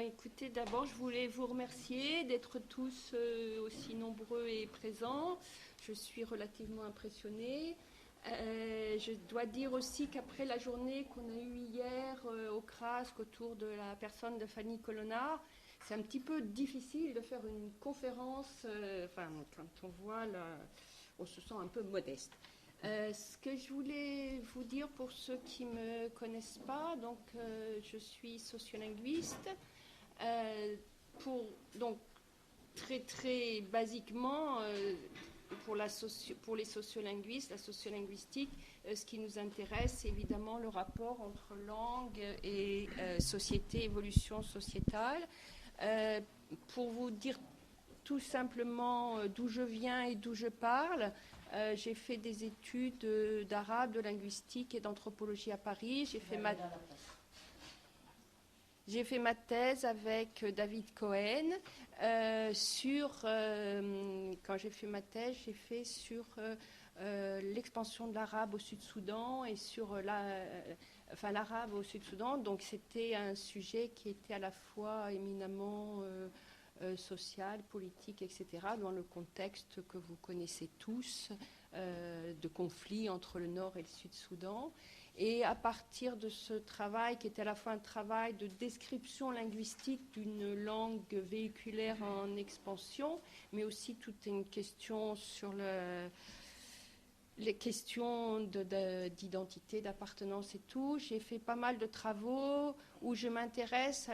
Écoutez, d'abord, je voulais vous remercier d'être tous aussi nombreux et présents. Je suis relativement impressionnée. Je dois dire aussi qu'après la journée qu'on a eue hier au CRASC autour de la personne de Fanny Colonna, c'est un petit peu difficile de faire une conférence. Quand on voit, on se sent un peu modeste. Ce que je voulais vous dire pour ceux qui ne me connaissent pas, je suis sociolinguiste. Donc, très très basiquement, pour les sociolinguistes, la sociolinguistique, ce qui nous intéresse, c'est évidemment le rapport entre langue et société, évolution sociétale. Pour vous dire tout simplement d'où je viens et d'où je parle, j'ai fait des études d'arabe, de linguistique et d'anthropologie à Paris. J'ai fait ma thèse avec David Cohen quand j'ai fait ma thèse, j'ai fait sur l'expansion de l'arabe au Sud-Soudan et sur l'arabe au Sud-Soudan. Donc c'était un sujet qui était à la fois éminemment social, politique, etc., dans le contexte que vous connaissez tous, de conflit entre le Nord et le Sud-Soudan. Et à partir de ce travail, qui était à la fois un travail de description linguistique d'une langue véhiculaire en expansion, mais aussi toute une question sur les questions d'identité, d'appartenance et tout, j'ai fait pas mal de travaux où je m'intéresse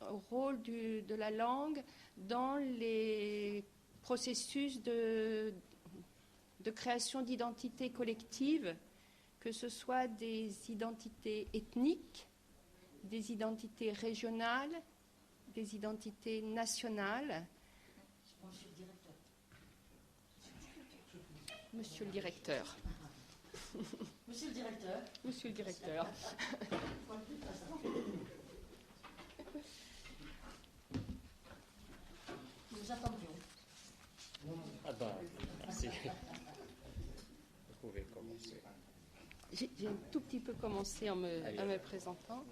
au rôle de la langue dans les processus de création d'identité collective, que ce soit des identités ethniques, des identités régionales, des identités nationales. Monsieur le directeur. Monsieur le directeur. Monsieur le directeur. Nous attendions. Merci. Vous pouvez commencer. J'ai un tout petit peu commencé en me présentant.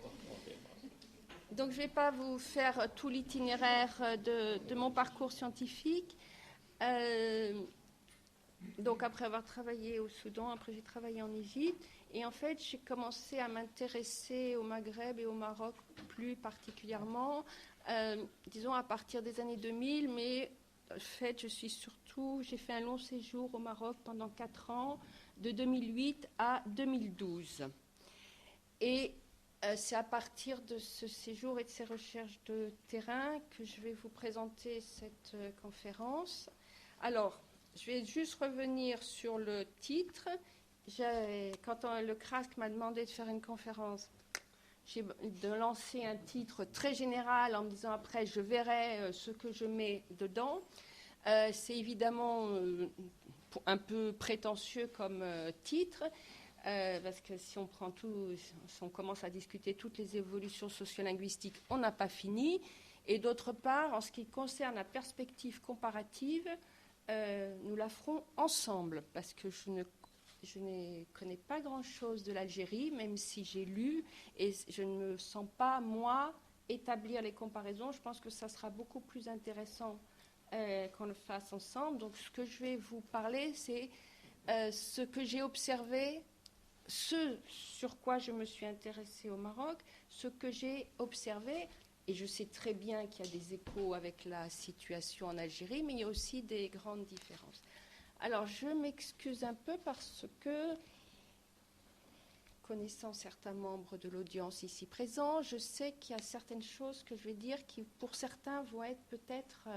Donc je ne vais pas vous faire tout l'itinéraire de mon parcours scientifique. Donc après avoir travaillé au Soudan, après j'ai travaillé en Égypte. Et en fait, j'ai commencé à m'intéresser au Maghreb et au Maroc plus particulièrement, disons à partir des années 2000. Mais en fait, j'ai fait un long séjour au Maroc pendant 4 ans, de 2008 à 2012. Et c'est à partir de ce séjour et de ces recherches de terrain que je vais vous présenter cette conférence. Alors, je vais juste revenir sur le titre. Quand le CRASC m'a demandé de faire une conférence, de lancer un titre très général en me disant après je verrai ce que je mets dedans. C'est évidemment un peu prétentieux comme titre, parce que si on commence à discuter toutes les évolutions sociolinguistiques, on n'a pas fini. Et d'autre part, en ce qui concerne la perspective comparative, nous la ferons ensemble, parce que je ne connais pas grand-chose de l'Algérie, même si j'ai lu, et je ne me sens pas, moi, établir les comparaisons. Je pense que ça sera beaucoup plus intéressant qu'on le fasse ensemble. Donc, ce que je vais vous parler, c'est ce que j'ai observé, ce sur quoi je me suis intéressée au Maroc, ce que j'ai observé. Et je sais très bien qu'il y a des échos avec la situation en Algérie, mais il y a aussi des grandes différences. Alors, je m'excuse un peu parce que, connaissant certains membres de l'audience ici présents, je sais qu'il y a certaines choses que je vais dire qui, pour certains, vont être peut-être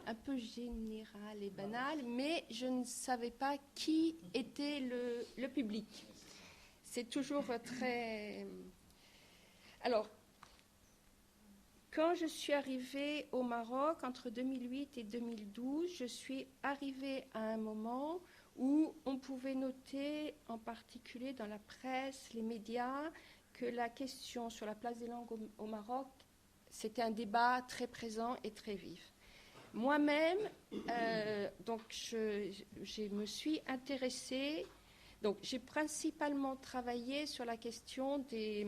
un peu générales et banales, mais je ne savais pas qui était le public. C'est toujours très... Alors, quand je suis arrivée au Maroc entre 2008 et 2012, je suis arrivée à un moment où on pouvait noter, en particulier dans la presse, les médias, que la question sur la place des langues au Maroc, c'était un débat très présent et très vif. Moi-même, je me suis intéressée Donc, j'ai principalement travaillé sur la question des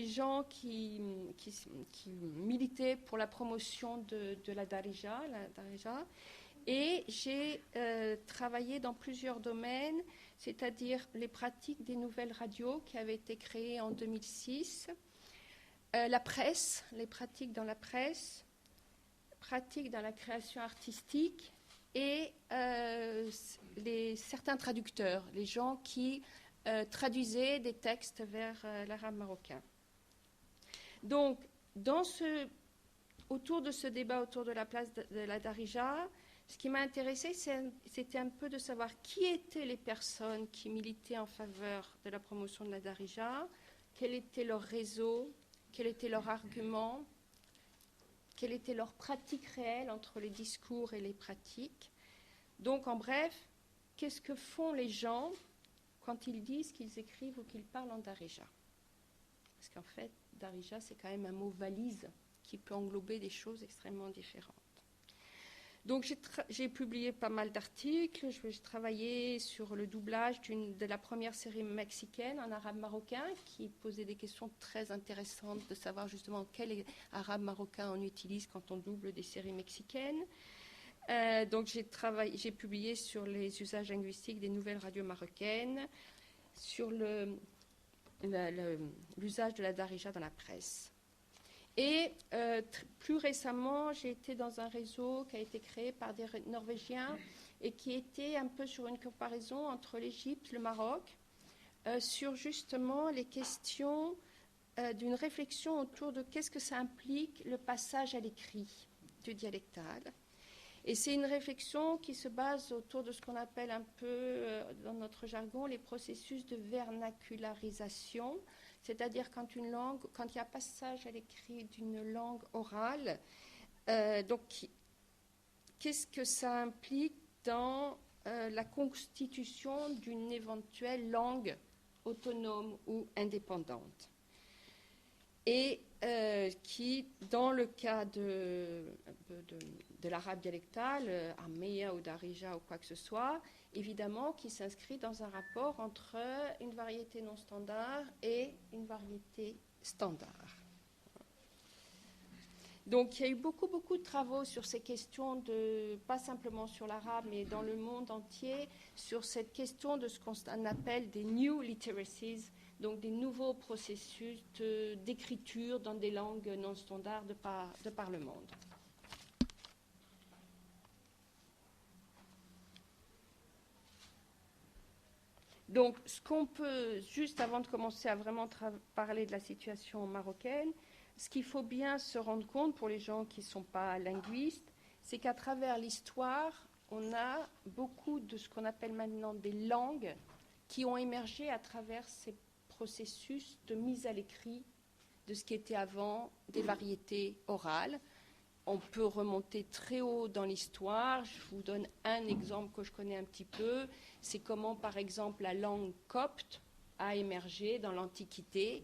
gens qui militaient pour la promotion de la Darija, et j'ai travaillé dans plusieurs domaines, c'est-à-dire les pratiques des nouvelles radios qui avaient été créées en 2006, la presse, les pratiques dans la presse, pratiques dans la création artistique, et certains traducteurs, les gens qui traduisaient des textes vers l'arabe marocain. Donc, autour de ce débat, autour de la place de la Darija, ce qui m'a intéressé, c'était un peu de savoir qui étaient les personnes qui militaient en faveur de la promotion de la Darija, quel était leur réseau, quel était leur argument, quelle était leur pratique réelle entre les discours et les pratiques. Donc, en bref, qu'est-ce que font les gens quand ils disent qu'ils écrivent ou qu'ils parlent en Darija? Parce qu'en fait, Darija, c'est quand même un mot valise qui peut englober des choses extrêmement différentes. Donc, j'ai publié pas mal d'articles. J'ai travaillé sur le doublage de la première série mexicaine en arabe marocain, qui posait des questions très intéressantes de savoir justement quel arabe marocain on utilise quand on double des séries mexicaines. Donc, j'ai publié sur les usages linguistiques des nouvelles radios marocaines, sur l'usage de la Darija dans la presse. Et plus récemment, j'ai été dans un réseau qui a été créé par des Norvégiens et qui était un peu sur une comparaison entre l'Égypte et le Maroc sur justement les questions d'une réflexion autour de qu'est-ce que ça implique le passage à l'écrit du dialectal. Et c'est une réflexion qui se base autour de ce qu'on appelle un peu dans notre jargon les processus de vernacularisation. C'est-à-dire quand il y a passage à l'écrit d'une langue orale, donc qu'est-ce que ça implique dans la constitution d'une éventuelle langue autonome ou indépendante? Et qui, dans le cas de l'arabe dialectal, Arméa ou Darija ou quoi que ce soit, évidemment, qui s'inscrit dans un rapport entre une variété non standard et une variété standard. Donc, il y a eu beaucoup de travaux sur ces questions, pas simplement sur l'arabe, mais dans le monde entier, sur cette question de ce qu'on appelle des new literacies, donc des nouveaux processus d'écriture dans des langues non standards de par le monde. Donc, ce qu'on peut, juste avant de commencer à vraiment parler de la situation marocaine, ce qu'il faut bien se rendre compte pour les gens qui ne sont pas linguistes, c'est qu'à travers l'histoire, on a beaucoup de ce qu'on appelle maintenant des langues qui ont émergé à travers ces processus de mise à l'écrit de ce qui était avant des variétés orales. On peut remonter très haut dans l'histoire. Je vous donne un exemple que je connais un petit peu. C'est comment, par exemple, la langue copte a émergé dans l'Antiquité,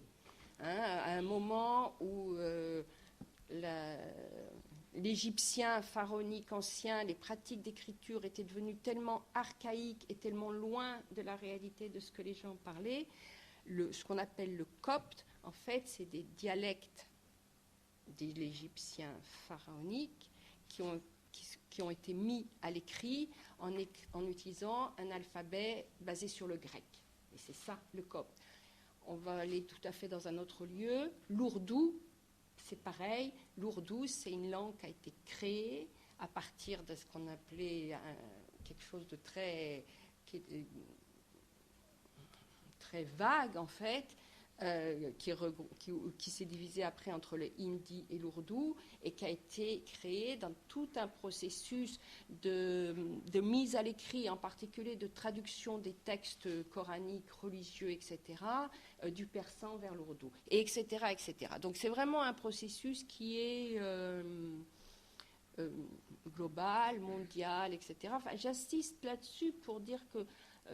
à un moment où l'égyptien pharaonique ancien, les pratiques d'écriture étaient devenues tellement archaïques et tellement loin de la réalité de ce que les gens parlaient. Ce qu'on appelle le copte, en fait, c'est des dialectes de l'égyptien pharaonique qui ont été mis à l'écrit en utilisant un alphabet basé sur le grec. Et c'est ça, le copte. On va aller tout à fait dans un autre lieu. L'ourdou, c'est pareil. L'ourdou, c'est une langue qui a été créée à partir de ce qu'on appelait quelque chose de très vague, en fait, qui s'est divisé après entre le hindi et l'ourdou et qui a été créé dans tout un processus de mise à l'écrit, en particulier de traduction des textes coraniques, religieux, etc., du persan vers l'ourdou, et etc., etc. Donc c'est vraiment un processus qui est global, mondial, etc. Enfin, j'insiste là-dessus pour dire que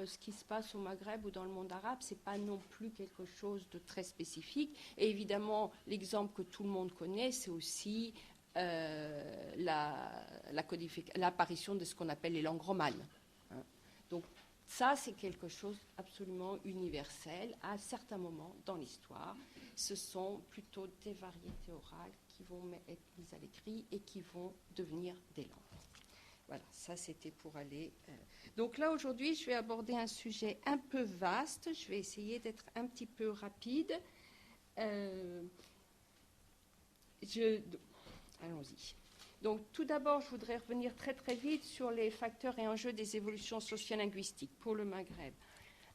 ce qui se passe au Maghreb ou dans le monde arabe, ce n'est pas non plus quelque chose de très spécifique. Et évidemment, l'exemple que tout le monde connaît, c'est aussi l'apparition de ce qu'on appelle les langues romanes. Donc, Ça, c'est quelque chose absolument universel. À certains moments dans l'histoire, ce sont plutôt des variétés orales qui vont être mises à l'écrit et qui vont devenir des langues. Voilà, ça c'était pour aller... Donc là, aujourd'hui, je vais aborder un sujet un peu vaste. Je vais essayer d'être un petit peu rapide. Allons-y. Donc tout d'abord, je voudrais revenir très très vite sur les facteurs et enjeux des évolutions sociolinguistiques pour le Maghreb.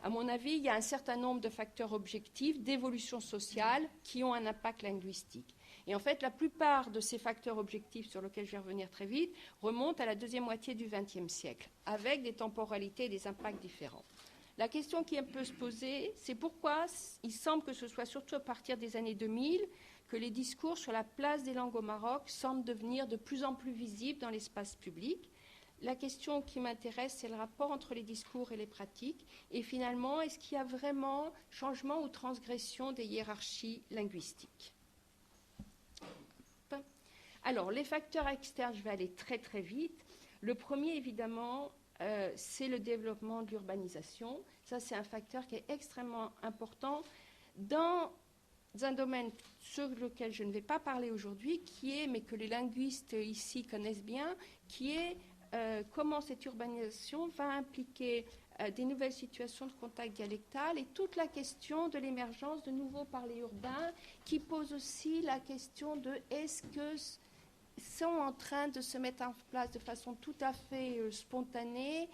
À mon avis, il y a un certain nombre de facteurs objectifs d'évolution sociale qui ont un impact linguistique. Et en fait, la plupart de ces facteurs objectifs sur lesquels je vais revenir très vite remontent à la deuxième moitié du XXe siècle, avec des temporalités et des impacts différents. La question qui peut se poser, c'est pourquoi il semble que ce soit surtout à partir des années 2000 que les discours sur la place des langues au Maroc semblent devenir de plus en plus visibles dans l'espace public. La question qui m'intéresse, c'est le rapport entre les discours et les pratiques. Et finalement, est-ce qu'il y a vraiment changement ou transgression des hiérarchies linguistiques ? Alors, les facteurs externes, je vais aller très très vite. Le premier, évidemment, c'est le développement de l'urbanisation. Ça, c'est un facteur qui est extrêmement important dans un domaine sur lequel je ne vais pas parler aujourd'hui, mais que les linguistes ici connaissent bien, qui est comment cette urbanisation va impliquer des nouvelles situations de contact dialectal et toute la question de l'émergence de nouveaux parlers urbains qui pose aussi la question de est-ce que sont en train de se mettre en place de façon tout à fait spontanée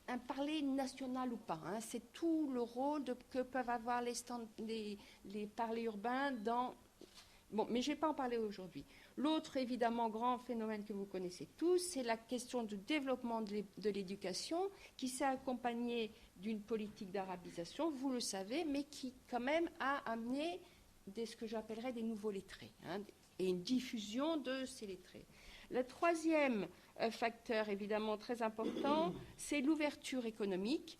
un parler national ou pas. C'est tout le rôle que peuvent avoir les parlers urbains dans... Bon, mais je ne vais pas en parler aujourd'hui. L'autre, évidemment, grand phénomène que vous connaissez tous, c'est la question du développement de l'éducation qui s'est accompagnée d'une politique d'arabisation, vous le savez, mais qui, quand même, a amené ce que j'appellerais des nouveaux lettrés, et une diffusion de ces lettrés. Le troisième facteur, évidemment, très important, c'est l'ouverture économique.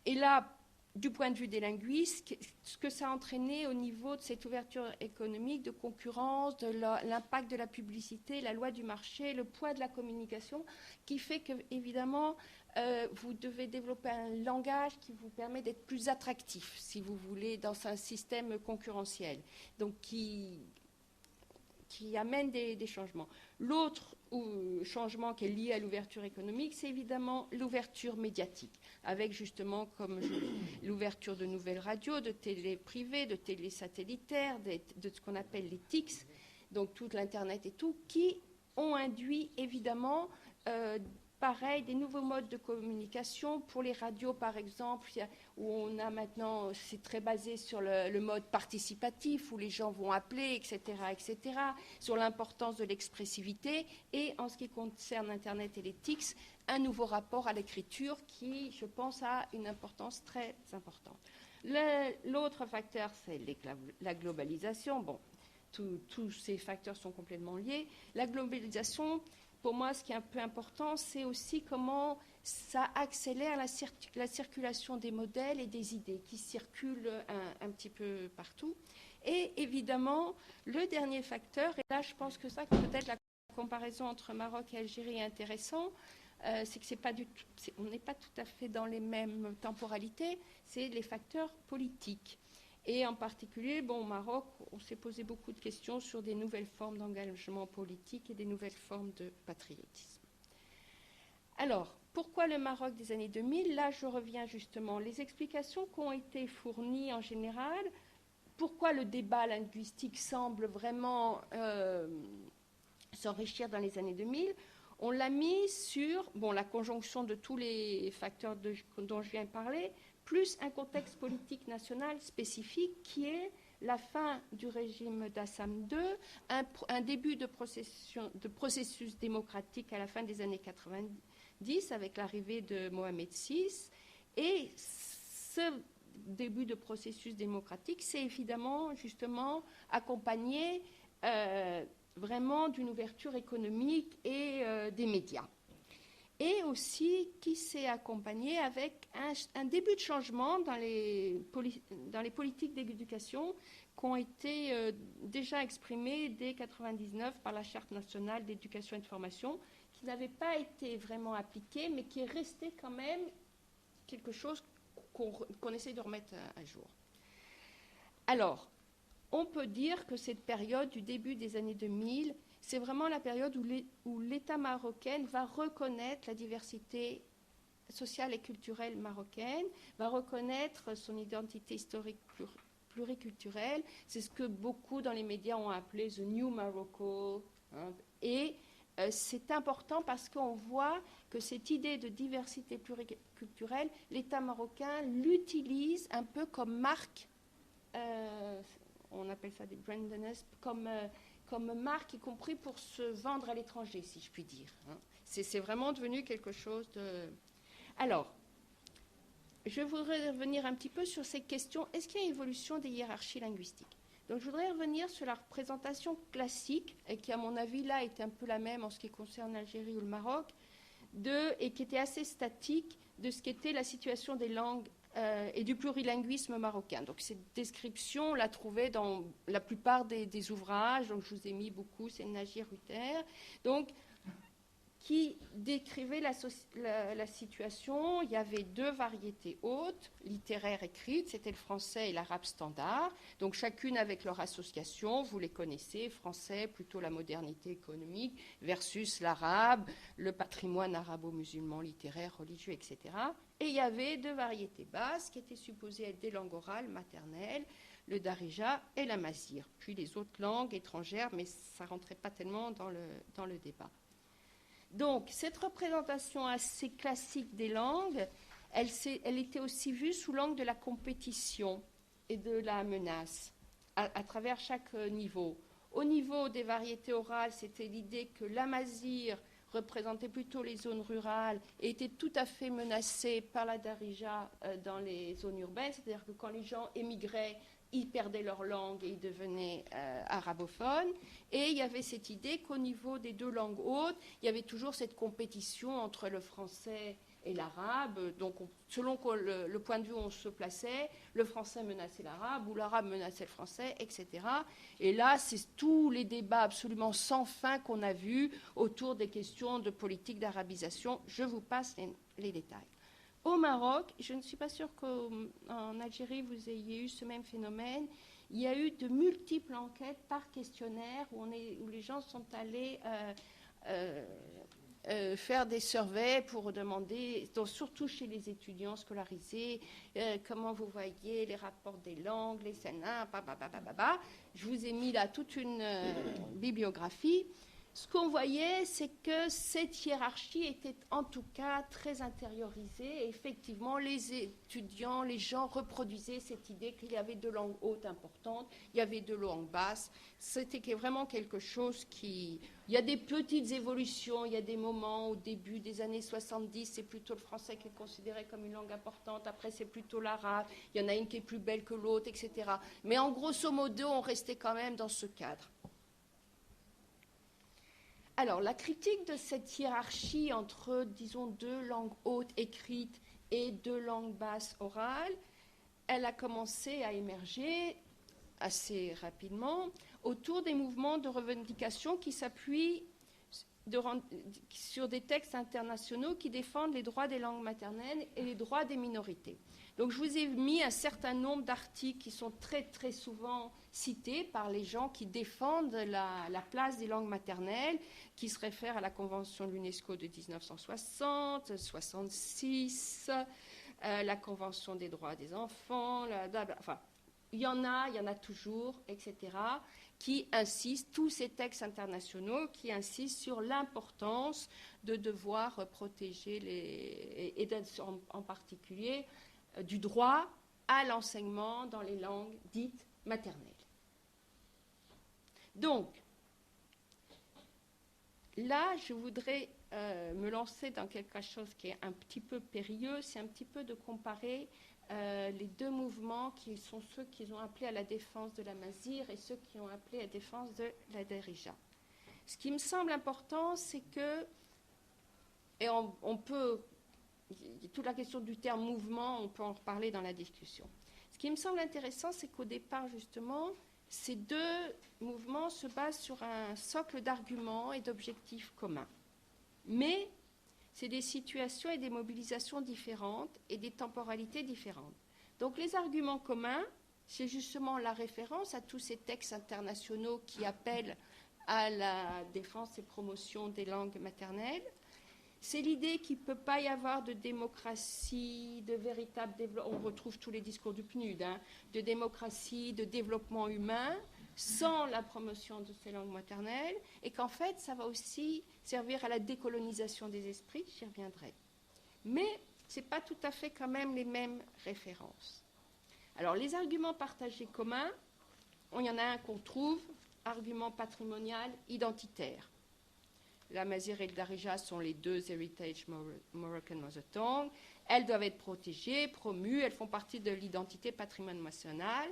Et là, du point de vue des linguistes, ce que ça a entraîné au niveau de cette ouverture économique, de concurrence, de l'impact de la publicité, la loi du marché, le poids de la communication, qui fait que, évidemment, vous devez développer un langage qui vous permet d'être plus attractif, si vous voulez, dans un système concurrentiel, donc qui amène des changements. L'autre changement qui est lié à l'ouverture économique, c'est évidemment l'ouverture médiatique, avec justement comme l'ouverture de nouvelles radios, de télé privées, de télé satellitaires, de ce qu'on appelle les TICs, donc tout l'Internet et tout, qui ont induit évidemment pareil, des nouveaux modes de communication. Pour les radios, par exemple, où on a maintenant, c'est très basé sur le mode participatif, où les gens vont appeler, etc., sur l'importance de l'expressivité. Et en ce qui concerne Internet et les TICs, un nouveau rapport à l'écriture qui, je pense, a une importance très importante. L'autre facteur, c'est la globalisation. Bon, tous ces facteurs sont complètement liés. La globalisation... Pour moi, ce qui est un peu important, c'est aussi comment ça accélère la circulation des modèles et des idées qui circulent un petit peu partout. Et évidemment, le dernier facteur, et là je pense que ça, peut-être la comparaison entre Maroc et Algérie est intéressante, c'est que on n'est pas tout à fait dans les mêmes temporalités, c'est les facteurs politiques. Et en particulier, au Maroc, on s'est posé beaucoup de questions sur des nouvelles formes d'engagement politique et des nouvelles formes de patriotisme. Alors, pourquoi le Maroc des années 2000 ? Là, je reviens justement. Les explications qui ont été fournies en général, pourquoi le débat linguistique semble vraiment s'enrichir dans les années 2000 ? On l'a mis sur la conjonction de tous les facteurs dont je viens de parler, plus un contexte politique national spécifique qui est la fin du régime d'Hassam II, un début de processus démocratique à la fin des années 90 avec l'arrivée de Mohamed VI. Et ce début de processus démocratique, c'est évidemment justement accompagné vraiment d'une ouverture économique et des médias. Et aussi qui s'est accompagné avec un début de changement dans les politiques d'éducation qui ont été déjà exprimées dès 1999 par la Charte nationale d'éducation et de formation, qui n'avait pas été vraiment appliqué, mais qui est resté quand même quelque chose qu'on essaie de remettre à jour. Alors, on peut dire que cette période du début des années 2000, c'est vraiment la période où l'État marocain va reconnaître la diversité sociale et culturelle marocaine, va reconnaître son identité historique pluriculturelle. C'est ce que beaucoup dans les médias ont appelé The New Morocco. Hein. Et c'est important parce qu'on voit que cette idée de diversité pluriculturelle, l'État marocain l'utilise un peu comme marque, on appelle ça des brandness, comme marque, y compris pour se vendre à l'étranger, si je puis dire. Hein. C'est vraiment devenu quelque chose de... Alors, je voudrais revenir un petit peu sur cette question, est-ce qu'il y a une évolution des hiérarchies linguistiques? Donc, je voudrais revenir sur la représentation classique, et qui, à mon avis, là, était un peu la même en ce qui concerne l'Algérie ou le Maroc, et qui était assez statique de ce qu'était la situation des langues et du plurilinguisme marocain. Donc, cette description, on l'a trouvée dans la plupart des ouvrages, donc je vous ai mis beaucoup, c'est Najir Rutter, donc, qui décrivait la situation. Il y avait deux variétés hautes, littéraires écrites, c'était le français et l'arabe standard, donc chacune avec leur association, vous les connaissez, français, plutôt la modernité économique, versus l'arabe, le patrimoine arabo-musulman, littéraire, religieux, etc. Et il y avait deux variétés basses qui étaient supposées être des langues orales maternelles, le darija et la mazir, puis les autres langues étrangères, mais ça ne rentrait pas tellement dans le débat. Donc, cette représentation assez classique des langues, elle était aussi vue sous l'angle de la compétition et de la menace, à travers chaque niveau. Au niveau des variétés orales, c'était l'idée que la mazir représentait plutôt les zones rurales et était tout à fait menacée par la darija dans les zones urbaines, c'est-à-dire que quand les gens émigraient, ils perdaient leur langue et ils devenaient arabophones. Et il y avait cette idée qu'au niveau des deux langues hautes, il y avait toujours cette compétition entre le français et l'arabe. Donc, selon le point de vue où on se plaçait, le français menaçait l'arabe ou l'arabe menaçait le français, etc. Et là, c'est tous les débats absolument sans fin qu'on a vus autour des questions de politique d'arabisation. Je vous passe les détails. Au Maroc, je ne suis pas sûre qu'en Algérie, vous ayez eu ce même phénomène. Il y a eu de multiples enquêtes par questionnaire où les gens sont allés faire des surveys pour demander, donc surtout chez les étudiants scolarisés, comment vous voyez les rapports des langues, les sénats, Je vous ai mis là toute une bibliographie. Ce qu'on voyait, c'est que cette hiérarchie était en tout cas très intériorisée. Et effectivement, les étudiants, les gens reproduisaient cette idée qu'il y avait deux langues hautes importantes, il y avait deux langues basses. C'était vraiment quelque chose qui... Il y a des petites évolutions, il y a des moments au début des années 70, c'est plutôt le français qui est considéré comme une langue importante, après c'est plutôt l'arabe, il y en a une qui est plus belle que l'autre, etc. Mais en grosso modo, on restait quand même dans ce cadre. Alors, la critique de cette hiérarchie entre, disons, deux langues hautes écrites et deux langues basses orales, elle a commencé à émerger assez rapidement autour des mouvements de revendication qui s'appuient sur des textes internationaux qui défendent les droits des langues maternelles et les droits des minorités. Donc, je vous ai mis un certain nombre d'articles qui sont très, très souvent cités par les gens qui défendent la place des langues maternelles, qui se réfèrent à la Convention de l'UNESCO de 1960, 66, la Convention des droits des enfants, enfin, il y en a toujours, etc., qui insistent, tous ces textes internationaux qui insistent sur l'importance de devoir protéger en particulier du droit à l'enseignement dans les langues dites maternelles. Donc, là, je voudrais me lancer dans quelque chose qui est un petit peu périlleux, c'est un petit peu de comparer les deux mouvements qui sont ceux qui ont appelé à la défense de la mazir et ceux qui ont appelé à la défense de la darija. Ce qui me semble important, c'est que, et on peut, toute la question du terme mouvement, on peut en reparler dans la discussion. Ce qui me semble intéressant, c'est qu'au départ, justement, ces deux mouvements se basent sur un socle d'arguments et d'objectifs communs. Mais c'est des situations et des mobilisations différentes et des temporalités différentes. Donc les arguments communs, c'est justement la référence à tous ces textes internationaux qui appellent à la défense et promotion des langues maternelles. C'est l'idée qu'il ne peut pas y avoir de démocratie, de véritable développement, on retrouve tous les discours du PNUD, de démocratie, de développement humain, sans la promotion de ces langues maternelles, et qu'en fait, ça va aussi servir à la décolonisation des esprits, j'y reviendrai. Mais ce n'est pas tout à fait quand même les mêmes références. Alors, les arguments partagés communs, il y en a un qu'on trouve, argument patrimonial identitaire. La Amazigh et le Darija sont les deux Heritage Moroccan Mother Tongue. Elles doivent être protégées, promues, elles font partie de l'identité patrimoine national.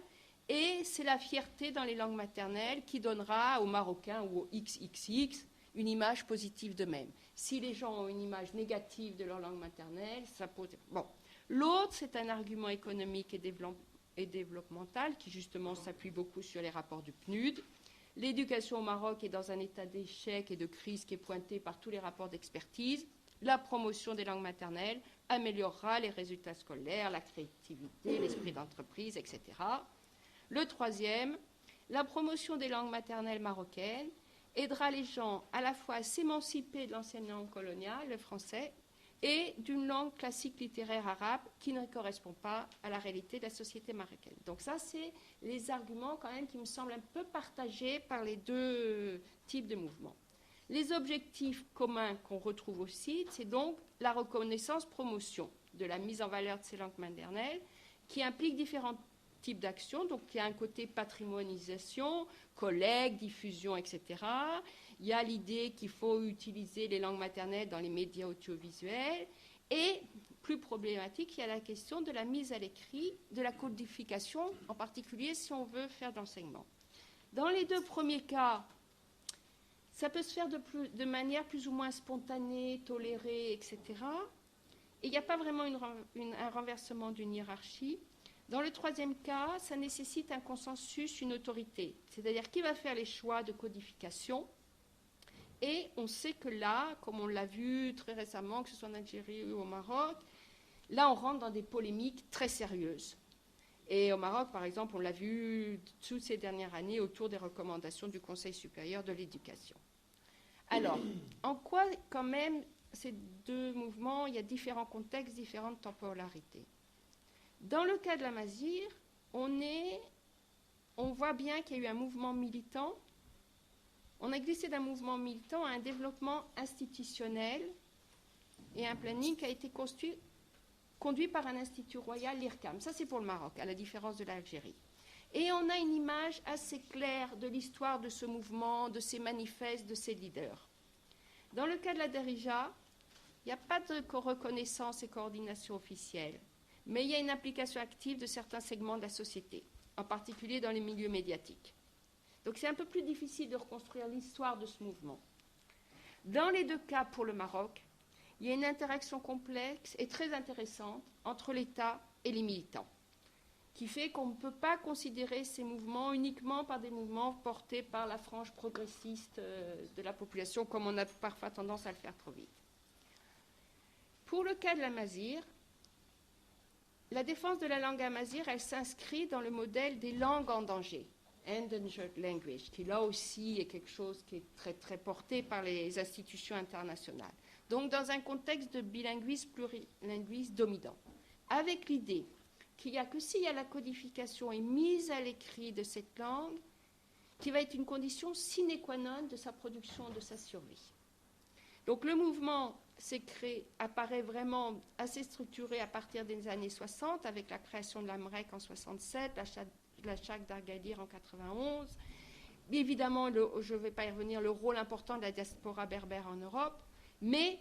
Et c'est la fierté dans les langues maternelles qui donnera aux Marocains ou aux XXX une image positive d'eux-mêmes. Si les gens ont une image négative de leur langue maternelle, ça pose... Bon. L'autre, c'est un argument économique et développemental qui justement s'appuie beaucoup sur les rapports du PNUD. L'éducation au Maroc est dans un état d'échec et de crise qui est pointé par tous les rapports d'expertise. La promotion des langues maternelles améliorera les résultats scolaires, la créativité, l'esprit d'entreprise, etc. Le troisième, la promotion des langues maternelles marocaines aidera les gens à la fois à s'émanciper de l'ancienne langue coloniale, le français, et d'une langue classique littéraire arabe qui ne correspond pas à la réalité de la société marocaine. Donc ça, c'est les arguments quand même qui me semblent un peu partagés par les deux types de mouvements. Les objectifs communs qu'on retrouve aussi, c'est donc la reconnaissance-promotion de la mise en valeur de ces langues maternelles qui implique différents types d'actions. Donc il y a un côté patrimonisation, collecte, diffusion, etc. Il y a l'idée qu'il faut utiliser les langues maternelles dans les médias audiovisuels. Et, plus problématique, il y a la question de la mise à l'écrit, de la codification, en particulier si on veut faire de l'enseignement. Dans les deux premiers cas, ça peut se faire de manière plus ou moins spontanée, tolérée, etc. Et il n'y a pas vraiment un renversement d'une hiérarchie. Dans le troisième cas, ça nécessite un consensus, une autorité. C'est-à-dire qui va faire les choix de codification. Et on sait que là, comme on l'a vu très récemment, que ce soit en Algérie ou au Maroc, là on rentre dans des polémiques très sérieuses. Et au Maroc, par exemple, on l'a vu toutes ces dernières années autour des recommandations du Conseil supérieur de l'éducation. Alors, en quoi quand même ces deux mouvements, il y a différents contextes, différentes temporalités. Dans le cas de la Amazigh, on voit bien qu'il y a eu un mouvement militant. On a glissé d'un mouvement militant à un développement institutionnel et un planning qui a été conduit par un institut royal, l'IRCAM. Ça, c'est pour le Maroc, à la différence de l'Algérie. Et on a une image assez claire de l'histoire de ce mouvement, de ses manifestes, de ses leaders. Dans le cas de la Darija, il n'y a pas de reconnaissance et coordination officielle, mais il y a une implication active de certains segments de la société, en particulier dans les milieux médiatiques. Donc c'est un peu plus difficile de reconstruire l'histoire de ce mouvement. Dans les deux cas, pour le Maroc, il y a une interaction complexe et très intéressante entre l'État et les militants, qui fait qu'on ne peut pas considérer ces mouvements uniquement par des mouvements portés par la frange progressiste de la population, comme on a parfois tendance à le faire trop vite. Pour le cas de l'Amazigh, la défense de la langue amazigh, elle s'inscrit dans le modèle des langues en danger, endangered language, qui là aussi est quelque chose qui est très, très porté par les institutions internationales. Donc dans un contexte de bilinguisme, plurilinguisme dominant, avec l'idée qu'il n'y a que s'il y a la codification et mise à l'écrit de cette langue, qui va être une condition sine qua non de sa production, de sa survie. Donc le mouvement apparaît vraiment assez structuré à partir des années 60, avec la création de l'AMREC en 67, la charte d'Agadir en 91. Évidemment, je ne vais pas y revenir, le rôle important de la diaspora berbère en Europe, mais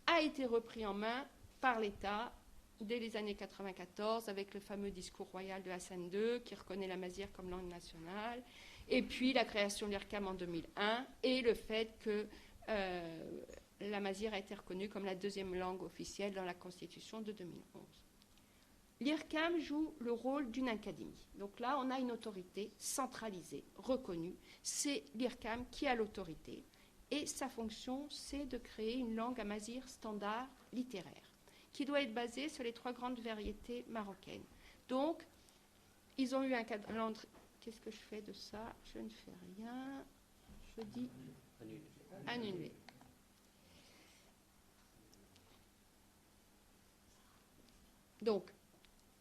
a été repris en main par l'État dès les années 94, avec le fameux discours royal de Hassan II, qui reconnaît l'amazigh comme langue nationale, et puis la création de l'IRCAM en 2001, et le fait que l'amazigh a été reconnue comme la deuxième langue officielle dans la Constitution de 2011. L'IRCAM joue le rôle d'une académie. Donc là, on a une autorité centralisée, reconnue. C'est l'IRCAM qui a l'autorité. et sa fonction, c'est de créer une langue amazigh standard littéraire, qui doit être basée sur les 3 grandes variétés marocaines. Donc, ils ont eu un calendrier. Qu'est-ce que je fais de ça? Je ne fais rien. Je dis annuler. Donc,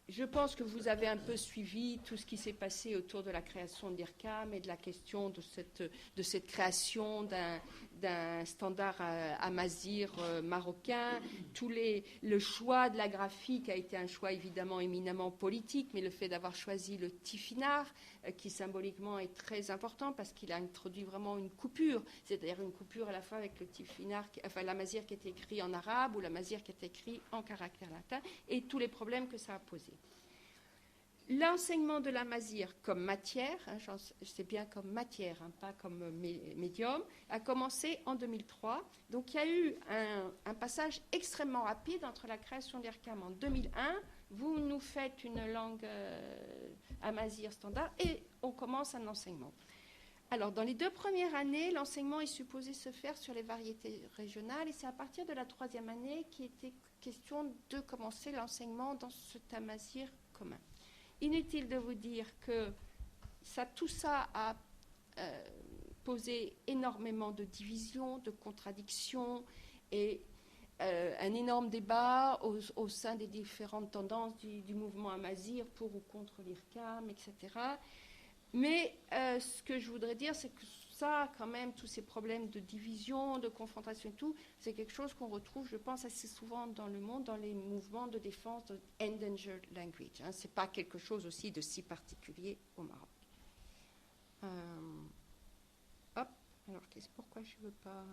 je pense que vous avez un peu suivi tout ce qui s'est passé autour de la création de l'IRCAM et de la question de cette création d'un standard amazigh marocain. Le choix de la graphique a été un choix évidemment éminemment politique, mais le fait d'avoir choisi le tifinagh, qui symboliquement est très important parce qu'il a introduit vraiment une coupure, c'est-à-dire une coupure à la fois avec le tifinagh, enfin l'amazigh qui était écrit en arabe ou l'amazigh qui était écrit en caractère latin, et tous les problèmes que ça a posés. L'enseignement de l'amazigh comme matière, c'est bien comme matière, pas comme médium, a commencé en 2003. Donc il y a eu un passage extrêmement rapide entre la création de l'IRCAM en 2001, vous nous faites une langue amazigh standard et on commence un enseignement. Alors, dans les 2 premières années, l'enseignement est supposé se faire sur les variétés régionales et c'est à partir de la 3e année qu'il était question de commencer l'enseignement dans cet amazigh commun. Inutile de vous dire que tout ça a posé énormément de divisions, de contradictions et un énorme débat au sein des différentes tendances du mouvement amazigh pour ou contre l'IRCAM, etc. Mais ce que je voudrais dire, c'est que ça, quand même, tous ces problèmes de division, de confrontation et tout, c'est quelque chose qu'on retrouve, je pense, assez souvent dans le monde, dans les mouvements de défense de endangered language. Ce n'est pas quelque chose aussi de si particulier au Maroc. Alors, pourquoi je ne veux pas...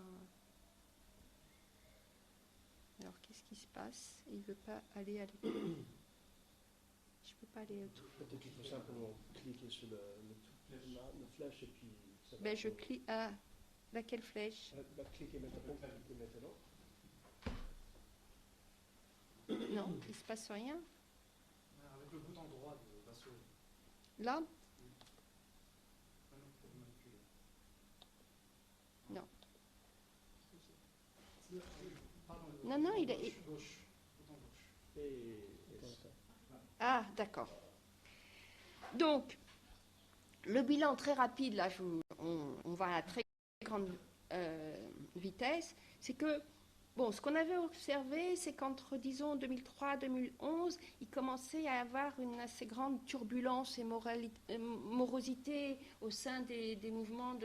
Alors, qu'est-ce qui se passe? Il ne veut pas aller à l'école. Je ne peux pas aller au truc. Peut-être qu'il faut simplement cliquer sur le flash et puis... Ben, je clique à laquelle flèche? Cliquez maintenant. Non, il ne se passe rien. Avec le bouton droit de la souris. Là? Non. Non, il est... Gauche. Bouton gauche. Ah, d'accord. Donc, le bilan très rapide, là, on va à très grande vitesse, c'est que, ce qu'on avait observé, c'est qu'entre, disons, 2003 et 2011, il commençait à y avoir une assez grande turbulence et morosité au sein des mouvements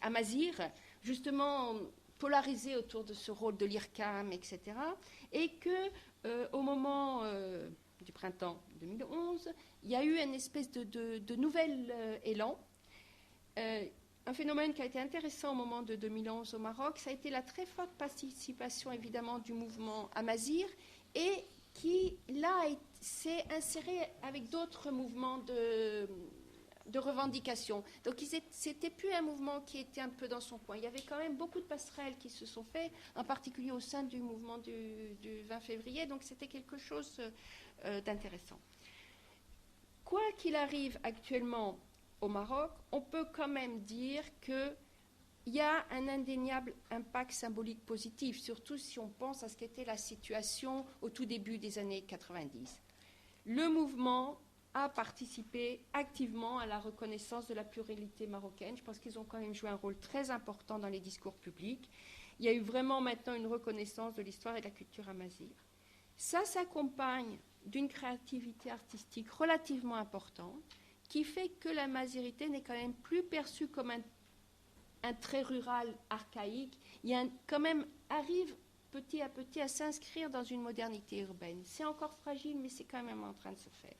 amazigh, justement polarisés autour de ce rôle de l'IRCAM, etc. Et que, au moment du printemps 2011, il y a eu une espèce de nouvel élan. Un phénomène qui a été intéressant au moment de 2011 au Maroc, ça a été la très forte participation évidemment du mouvement amazigh et qui là s'est inséré avec d'autres mouvements de revendication. Donc c'était plus un mouvement qui était un peu dans son coin. Il y avait quand même beaucoup de passerelles qui se sont faites, en particulier au sein du mouvement du 20 février. Donc c'était quelque chose d'intéressant. Quoi qu'il arrive actuellement au Maroc, on peut quand même dire qu'il y a un indéniable impact symbolique positif, surtout si on pense à ce qu'était la situation au tout début des années 90. Le mouvement a participé activement à la reconnaissance de la pluralité marocaine. Je pense qu'ils ont quand même joué un rôle très important dans les discours publics. Il y a eu vraiment maintenant une reconnaissance de l'histoire et de la culture amazigh. Ça s'accompagne d'une créativité artistique relativement importante qui fait que la mazighité n'est quand même plus perçue comme un trait rural archaïque. Quand même arrive petit à petit à s'inscrire dans une modernité urbaine. C'est encore fragile, mais c'est quand même en train de se faire.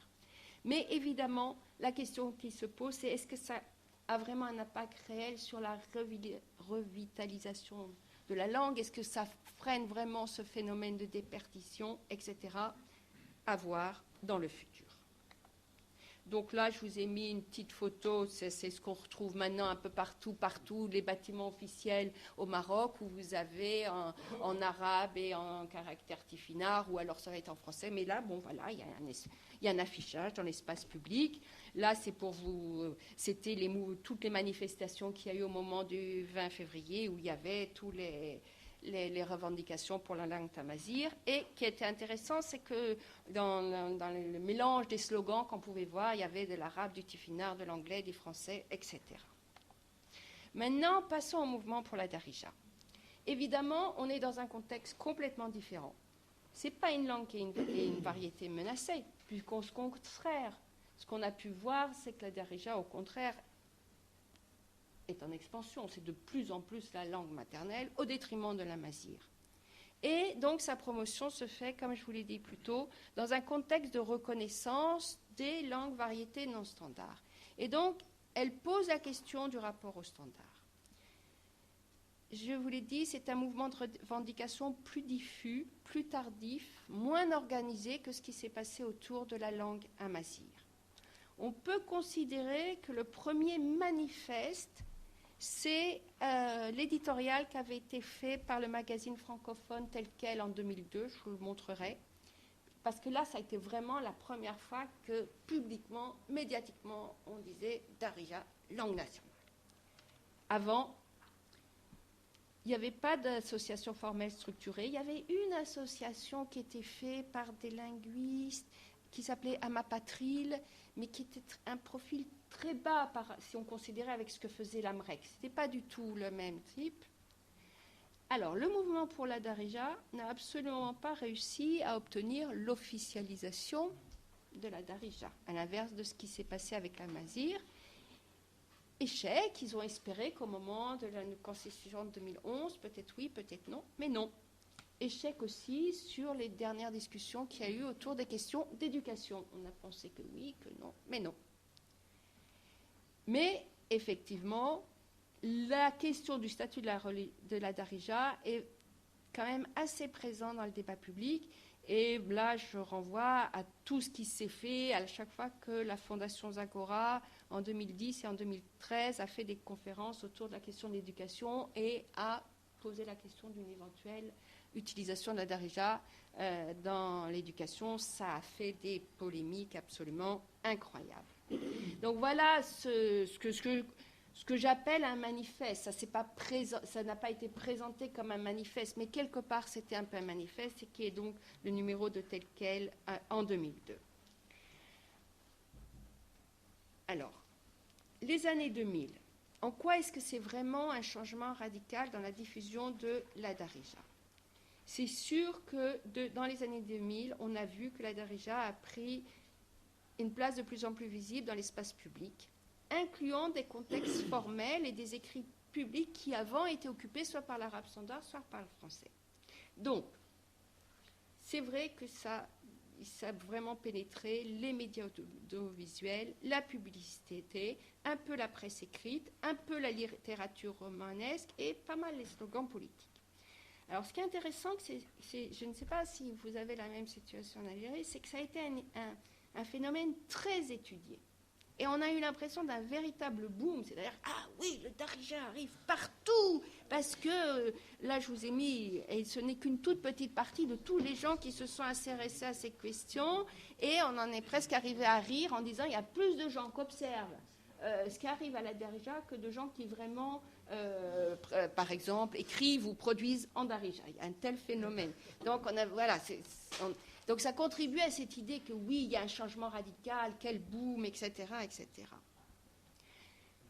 Mais évidemment, la question qui se pose, c'est est-ce que ça a vraiment un impact réel sur la revitalisation de la langue? Est-ce que ça freine vraiment ce phénomène de déperdition, etc. À voir dans le futur. Donc là, je vous ai mis une petite photo, c'est ce qu'on retrouve maintenant un peu partout, les bâtiments officiels au Maroc, où vous avez en arabe et en caractère tifinagh, ou alors ça va être en français. Mais là, bon, voilà, il y a un affichage dans l'espace public. Là, c'est pour vous, c'était toutes les manifestations qu'il y a eu au moment du 20 février, où il y avait tous les revendications pour la langue tamazigh. Et ce qui était intéressant, c'est que dans le mélange des slogans qu'on pouvait voir, il y avait de l'arabe, du tifinagh, de l'anglais, du français, etc. Maintenant, passons au mouvement pour la Darija. Évidemment, on est dans un contexte complètement différent. Ce n'est pas une langue qui est une variété menacée, puisqu'au contraire, ce qu'on a pu voir, c'est que la Darija, au contraire, est en expansion. C'est de plus en plus la langue maternelle au détriment de l'amazigh. Et donc sa promotion se fait, comme je vous l'ai dit plus tôt, dans un contexte de reconnaissance des langues variétés non standards. Et donc, elle pose la question du rapport au standard. Je vous l'ai dit, c'est un mouvement de revendication plus diffus, plus tardif, moins organisé que ce qui s'est passé autour de la langue amazigh. On peut considérer que le premier manifeste, c'est l'éditorial qui avait été fait par le magazine francophone tel quel en 2002, je vous le montrerai, parce que là, ça a été vraiment la première fois que publiquement, médiatiquement, on disait Darija, langue nationale. Avant, il n'y avait pas d'association formelle structurée, il y avait une association qui était faite par des linguistes qui s'appelait Amapatril, mais qui était un profil très bas si on considérait avec ce que faisait l'AMREC. Ce n'était pas du tout le même type. Alors, le mouvement pour la Darija n'a absolument pas réussi à obtenir l'officialisation de la Darija, à l'inverse de ce qui s'est passé avec l'amazigh. Échec, ils ont espéré qu'au moment de la constitution de 2011, peut-être oui, peut-être non, mais non. Échec aussi sur les dernières discussions qu'il y a eu autour des questions d'éducation. On a pensé que oui, que non, mais non. Mais effectivement, la question du statut de la Darija est quand même assez présente dans le débat public. Et là, je renvoie à tout ce qui s'est fait à chaque fois que la Fondation Zagora, en 2010 et en 2013, a fait des conférences autour de la question de l'éducation et a posé la question d'une éventuelle utilisation de la Darija dans l'éducation. Ça a fait des polémiques absolument incroyables. Donc voilà ce que j'appelle un manifeste. Ça n'a pas été présenté comme un manifeste, mais quelque part c'était un peu un manifeste, et qui est donc le numéro de tel quel en 2002. Alors, les années 2000, en quoi est-ce que c'est vraiment un changement radical dans la diffusion de la Darija ? C'est sûr que dans les années 2000, on a vu que la Darija a pris une place de plus en plus visible dans l'espace public, incluant des contextes formels et des écrits publics qui avant étaient occupés soit par l'arabe standard, soit par le français. Donc, c'est vrai que ça a vraiment pénétré les médias audiovisuels, la publicité, un peu la presse écrite, un peu la littérature romanesque et pas mal les slogans politiques. Alors, ce qui est intéressant, je ne sais pas si vous avez la même situation en Algérie, c'est que ça a été un phénomène très étudié. Et on a eu l'impression d'un véritable boom, c'est-à-dire, ah oui, le Darija arrive partout, parce que là, je vous ai mis, et ce n'est qu'une toute petite partie de tous les gens qui se sont intéressés à ces questions, et on en est presque arrivé à rire en disant, il y a plus de gens qui observent ce qui arrive à la Darija que de gens qui vraiment, par exemple, écrivent ou produisent en Darija. Il y a un tel phénomène. Donc, donc ça contribue à cette idée que oui, il y a un changement radical, quel boom, etc., etc.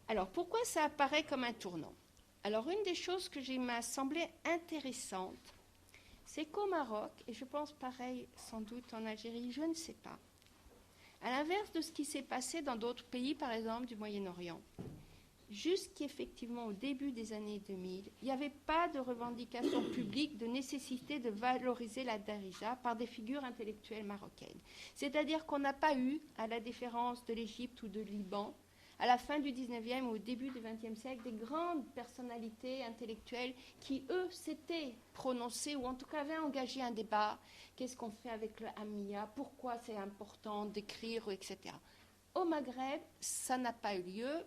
Alors, pourquoi ça apparaît comme un tournant ? Alors, une des choses que m'a semblé intéressante, c'est qu'au Maroc, et je pense pareil sans doute en Algérie, je ne sais pas, à l'inverse de ce qui s'est passé dans d'autres pays, par exemple du Moyen-Orient, jusqu'effectivement au début des années 2000, il n'y avait pas de revendication publique de nécessité de valoriser la Darija par des figures intellectuelles marocaines. C'est-à-dire qu'on n'a pas eu, à la différence de l'Égypte ou de Liban, à la fin du 19e ou au début du 20e siècle, des grandes personnalités intellectuelles qui, eux, s'étaient prononcées ou en tout cas avaient engagé un débat. Qu'est-ce qu'on fait avec le Hamia ? Pourquoi c'est important d'écrire, etc. au Maghreb, ça n'a pas eu lieu.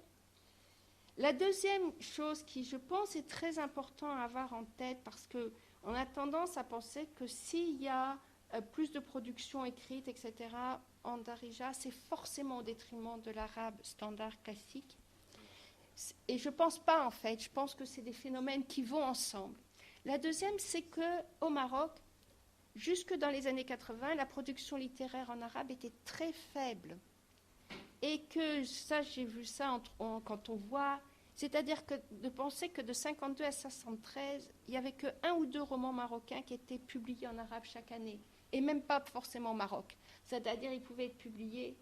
La deuxième chose qui, je pense, est très important à avoir en tête, parce qu'on a tendance à penser que s'il y a plus de production écrite, etc., en Darija, c'est forcément au détriment de l'arabe standard classique. Et je ne pense pas, en fait. Je pense que c'est des phénomènes qui vont ensemble. La deuxième, c'est qu'au Maroc, jusque dans les années 80, la production littéraire en arabe était très faible. Et que ça, j'ai vu ça quand on voit, c'est-à-dire que de penser que de 52 à 73, il n'y avait que 1 ou 2 romans marocains qui étaient publiés en arabe chaque année, et même pas forcément au Maroc. C'est-à-dire ils pouvaient être publiés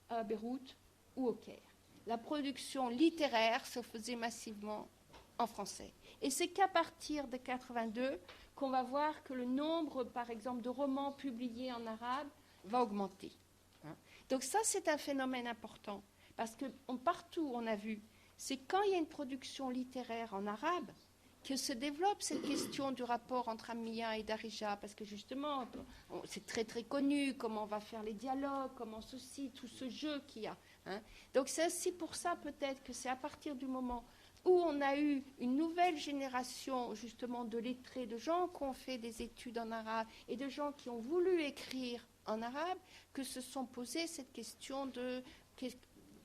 à Beyrouth ou au Caire. La production littéraire se faisait massivement en français. Et c'est qu'à partir de 82 qu'on va voir que le nombre, par exemple, de romans publiés en arabe va augmenter. Donc ça, c'est un phénomène important, parce que partout, on a vu, c'est quand il y a une production littéraire en arabe que se développe cette question du rapport entre Ammiya et Darija, parce que justement, c'est très très connu, comment on va faire les dialogues, comment ceci, tout ce jeu qu'il y a. Donc c'est aussi pour ça peut-être que c'est à partir du moment où on a eu une nouvelle génération justement de lettrés, de gens qui ont fait des études en arabe et de gens qui ont voulu écrire en arabe, que se sont posées cette question de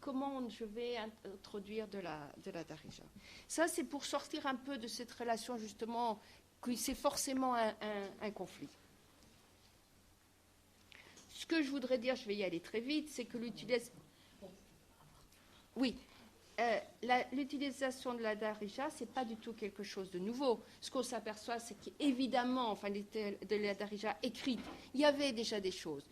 comment je vais introduire de la Darija. Ça, c'est pour sortir un peu de cette relation, justement, que c'est forcément un conflit. Ce que je voudrais dire, je vais y aller très vite, c'est que l'utilisation... Oui. L'utilisation de la Darija, ce n'est pas du tout quelque chose de nouveau. Ce qu'on s'aperçoit, c'est qu'évidemment, enfin, de la Darija écrite, il y avait déjà des choses.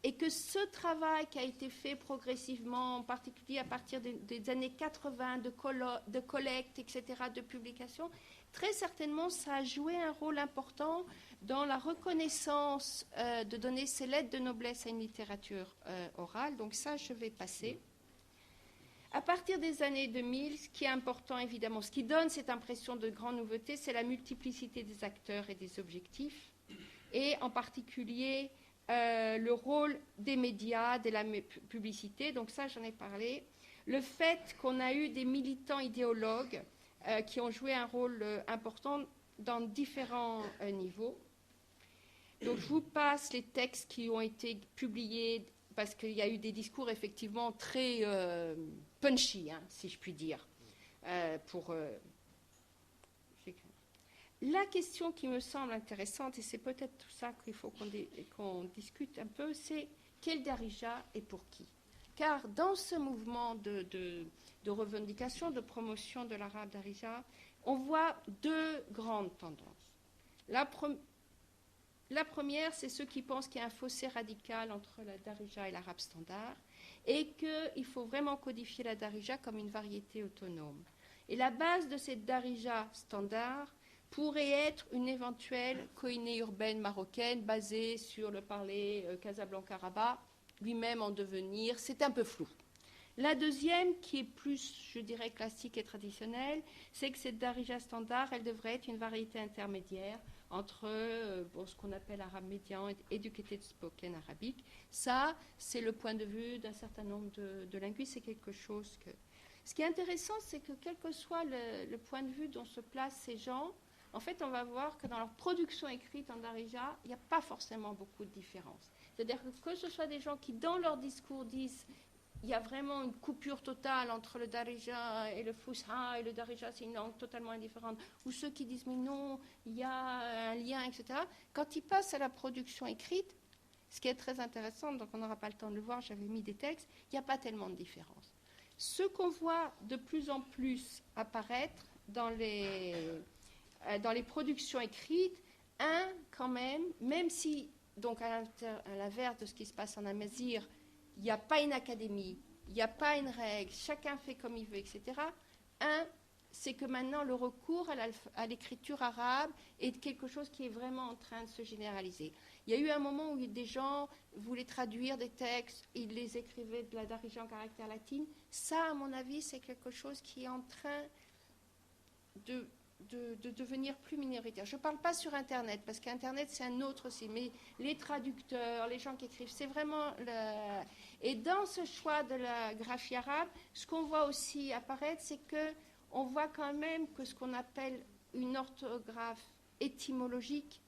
Et que ce travail qui a été fait progressivement, en particulier à partir des années 80, de collecte, etc., de publication, très certainement, ça a joué un rôle important dans la reconnaissance de donner ces lettres de noblesse à une littérature orale. Donc ça, je vais passer. À partir des années 2000, ce qui est important, évidemment, ce qui donne cette impression de grande nouveauté, c'est la multiplicité des acteurs et des objectifs, et en particulier le rôle des médias, de la publicité. Donc ça, j'en ai parlé. Le fait qu'on a eu des militants idéologues qui ont joué un rôle important dans différents niveaux. Donc je vous passe les textes qui ont été publiés, parce qu'il y a eu des discours effectivement très punchy, si je puis dire. La question qui me semble intéressante, et c'est peut-être tout ça qu'il faut qu'on discute un peu, c'est quel Darija et pour qui? Car dans ce mouvement de revendication, de promotion de l'arabe Darija, on voit 2 grandes tendances. La première, c'est ceux qui pensent qu'il y a un fossé radical entre la Darija et l'arabe standard, et qu'il faut vraiment codifier la Darija comme une variété autonome. Et la base de cette Darija standard pourrait être une éventuelle koinée urbaine marocaine basée sur le parler Casablanca-Rabat, lui-même en devenir, c'est un peu flou. La deuxième, qui est plus, je dirais, classique et traditionnelle, c'est que cette Darija standard, elle devrait être une variété intermédiaire entre ce qu'on appelle arabe médian et educated spoken arabique. Ça, c'est le point de vue d'un certain nombre de linguistes, c'est quelque chose que... Ce qui est intéressant, c'est que quel que soit le point de vue dont se placent ces gens, en fait, on va voir que dans leur production écrite en Darija, il n'y a pas forcément beaucoup de différence. C'est-à-dire que ce soit des gens qui, dans leur discours, disent il y a vraiment une coupure totale entre le Darija et le Fusha, et le Darija, c'est une langue totalement indifférente, ou ceux qui disent mais non, il y a un lien, etc. Quand ils passent à la production écrite, ce qui est très intéressant, donc on n'aura pas le temps de le voir, j'avais mis des textes, il n'y a pas tellement de différence. Ce qu'on voit de plus en plus apparaître dans les productions écrites, quand même si, donc à l'inverse de ce qui se passe en Amazigh, il n'y a pas une académie, il n'y a pas une règle, chacun fait comme il veut, etc. C'est que maintenant le recours à l'écriture arabe est quelque chose qui est vraiment en train de se généraliser. Il y a eu un moment où des gens voulaient traduire des textes, ils les écrivaient de la Darija en caractère latine. Ça, à mon avis, c'est quelque chose qui est en train de devenir plus minoritaire. Je ne parle pas sur Internet, parce qu'Internet, c'est un autre aussi, mais les traducteurs, les gens qui écrivent, c'est vraiment... Et dans ce choix de la graphie arabe, ce qu'on voit aussi apparaître, c'est qu'on voit quand même que ce qu'on appelle une orthographe étymologique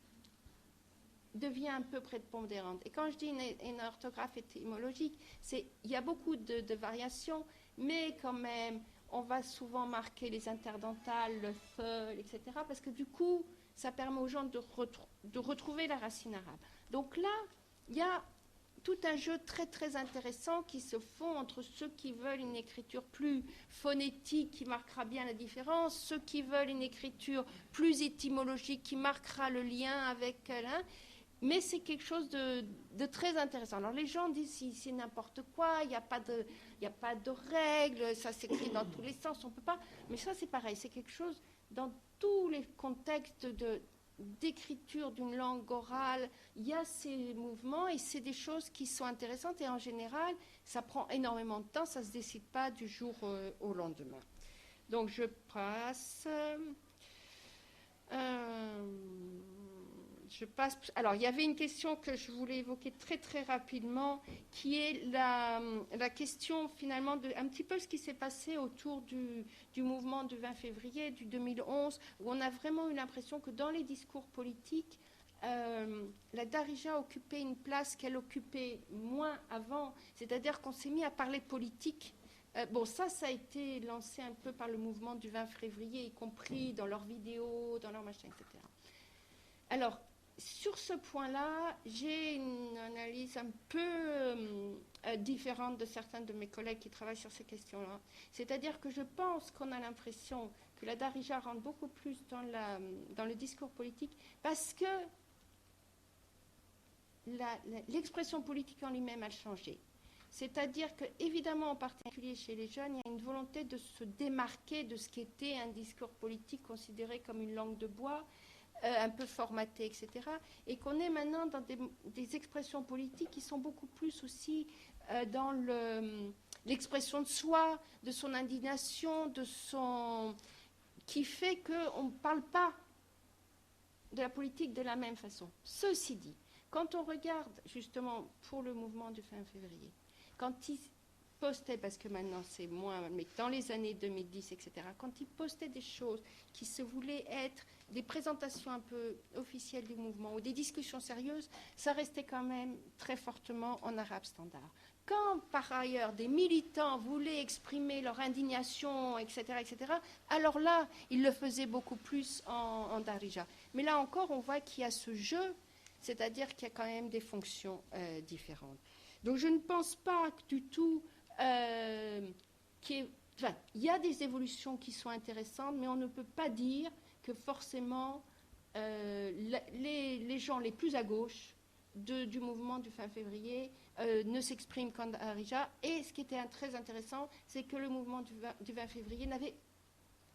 devient un peu prépondérante. Et quand je dis une orthographe étymologique, il y a beaucoup de variations, mais quand même, on va souvent marquer les interdentales, le seul, etc., parce que du coup, ça permet aux gens de retrouver la racine arabe. Donc là, il y a tout un jeu très très intéressant qui se font entre ceux qui veulent une écriture plus phonétique qui marquera bien la différence, ceux qui veulent une écriture plus étymologique qui marquera le lien avec l'un. Mais c'est quelque chose de très intéressant. Alors les gens disent c'est n'importe quoi, il n'y a pas de règles, ça s'écrit dans tous les sens, on ne peut pas. Mais ça c'est pareil, c'est quelque chose dans tous les contextes d'écriture d'une langue orale, il y a ces mouvements et c'est des choses qui sont intéressantes et en général, ça prend énormément de temps, ça ne se décide pas du jour au lendemain. Donc je passe. Alors, il y avait une question que je voulais évoquer très très rapidement, qui est la question finalement de un petit peu ce qui s'est passé autour du mouvement du 20 février, du 2011, où on a vraiment eu l'impression que dans les discours politiques, la Darija occupait une place qu'elle occupait moins avant, c'est-à-dire qu'on s'est mis à parler politique. Ça a été lancé un peu par le mouvement du 20 février, y compris dans leurs vidéos, dans leurs machins, etc. Alors, sur ce point-là, j'ai une analyse un peu différente de certains de mes collègues qui travaillent sur ces questions-là. C'est-à-dire que je pense qu'on a l'impression que la Darija rentre beaucoup plus dans le discours politique parce que l'expression politique en lui-même a changé. C'est-à-dire qu'évidemment, en particulier chez les jeunes, il y a une volonté de se démarquer de ce qui était un discours politique considéré comme une langue de bois, un peu formaté, etc. Et qu'on est maintenant dans des expressions politiques qui sont beaucoup plus aussi dans l'expression de soi, de son indignation, qui fait qu'on ne parle pas de la politique de la même façon. Ceci dit, quand on regarde justement pour le mouvement du 20 février, quand ils postaient, parce que maintenant c'est moins, mais dans les années 2010, etc., quand ils postaient des choses qui se voulaient être des présentations un peu officielles du mouvement ou des discussions sérieuses, ça restait quand même très fortement en arabe standard. Quand, par ailleurs, des militants voulaient exprimer leur indignation, etc., alors là, ils le faisaient beaucoup plus en Darija. Mais là encore, on voit qu'il y a ce jeu, c'est-à-dire qu'il y a quand même des fonctions différentes. Donc je ne pense pas du tout il y a des évolutions qui sont intéressantes, mais on ne peut pas dire que forcément les gens les plus à gauche du mouvement du 20 février ne s'expriment qu'en Darija. Et ce qui était très intéressant, c'est que le mouvement du 20 février n'avait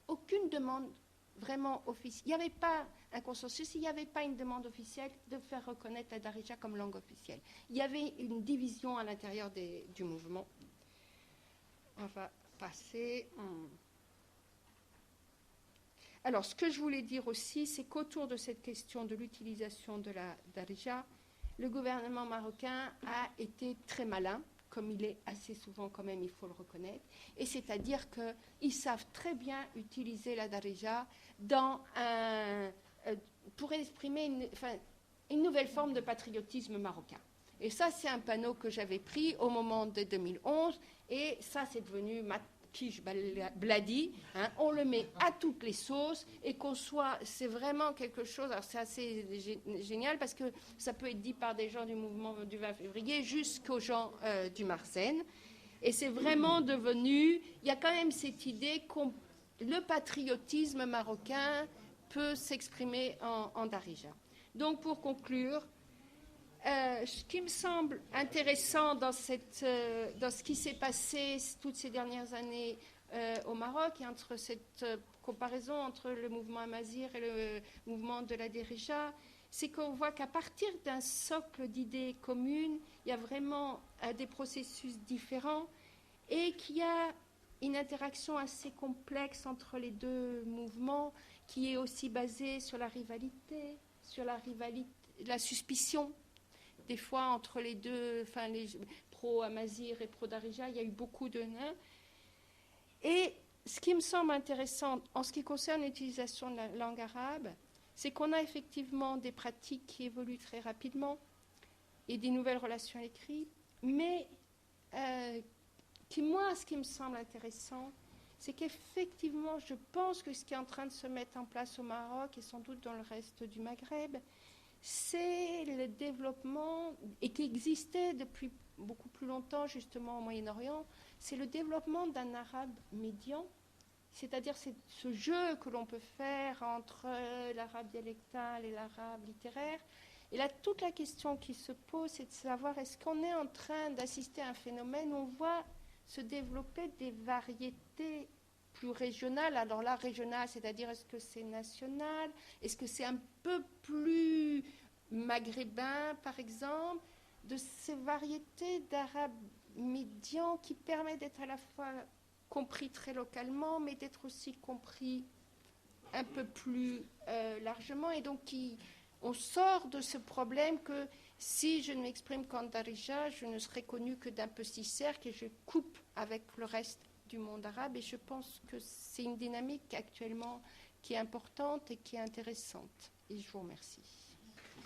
aucune demande vraiment officielle. Il n'y avait pas un consensus, il n'y avait pas une demande officielle de faire reconnaître la Darija comme langue officielle. Il y avait une division à l'intérieur du mouvement. On va passer. Alors, ce que je voulais dire aussi, c'est qu'autour de cette question de l'utilisation de la Darija, le gouvernement marocain a été très malin, comme il est assez souvent quand même, il faut le reconnaître, et c'est-à-dire qu'ils savent très bien utiliser la Darija pour exprimer une nouvelle forme de patriotisme marocain. Et ça, c'est un panneau que j'avais pris au moment de 2011, et ça, c'est devenu Matkish Bladi. On le met à toutes les sauces, et c'est vraiment quelque chose, alors c'est assez génial, parce que ça peut être dit par des gens du mouvement du 20 février jusqu'aux gens du Marsen. Et c'est vraiment devenu, il y a quand même cette idée que le patriotisme marocain peut s'exprimer en Darija. Donc, pour conclure, ce qui me semble intéressant dans ce qui s'est passé toutes ces dernières années au Maroc, et entre cette comparaison entre le mouvement Amazigh et le mouvement de la Darija, c'est qu'on voit qu'à partir d'un socle d'idées communes, il y a vraiment des processus différents et qu'il y a une interaction assez complexe entre les deux mouvements qui est aussi basée sur la rivalité, la suspicion, des fois entre les deux, pro-Amazigh et pro-Darija, il y a eu beaucoup de nains. Et ce qui me semble intéressant en ce qui concerne l'utilisation de la langue arabe, c'est qu'on a effectivement des pratiques qui évoluent très rapidement et des nouvelles relations écrites, mais ce qui me semble intéressant, c'est qu'effectivement, je pense que ce qui est en train de se mettre en place au Maroc et sans doute dans le reste du Maghreb, c'est le développement, et qui existait depuis beaucoup plus longtemps justement au Moyen-Orient, c'est le développement d'un arabe médian, c'est-à-dire c'est ce jeu que l'on peut faire entre l'arabe dialectal et l'arabe littéraire. Et là, toute la question qui se pose, c'est de savoir est-ce qu'on est en train d'assister à un phénomène où on voit se développer des variétés plus régionales. Alors là, régional, c'est-à-dire est-ce que c'est national? Est-ce que c'est un peu plus maghrébin, par exemple? De ces variétés d'arabe médian qui permettent d'être à la fois compris très localement, mais d'être aussi compris un peu plus largement. Et donc, on sort de ce problème que si je ne m'exprime qu'en Darija, je ne serai connue que d'un petit cercle et je coupe avec le reste du monde arabe. Et je pense que c'est une dynamique actuellement qui est importante et qui est intéressante. Et je vous remercie.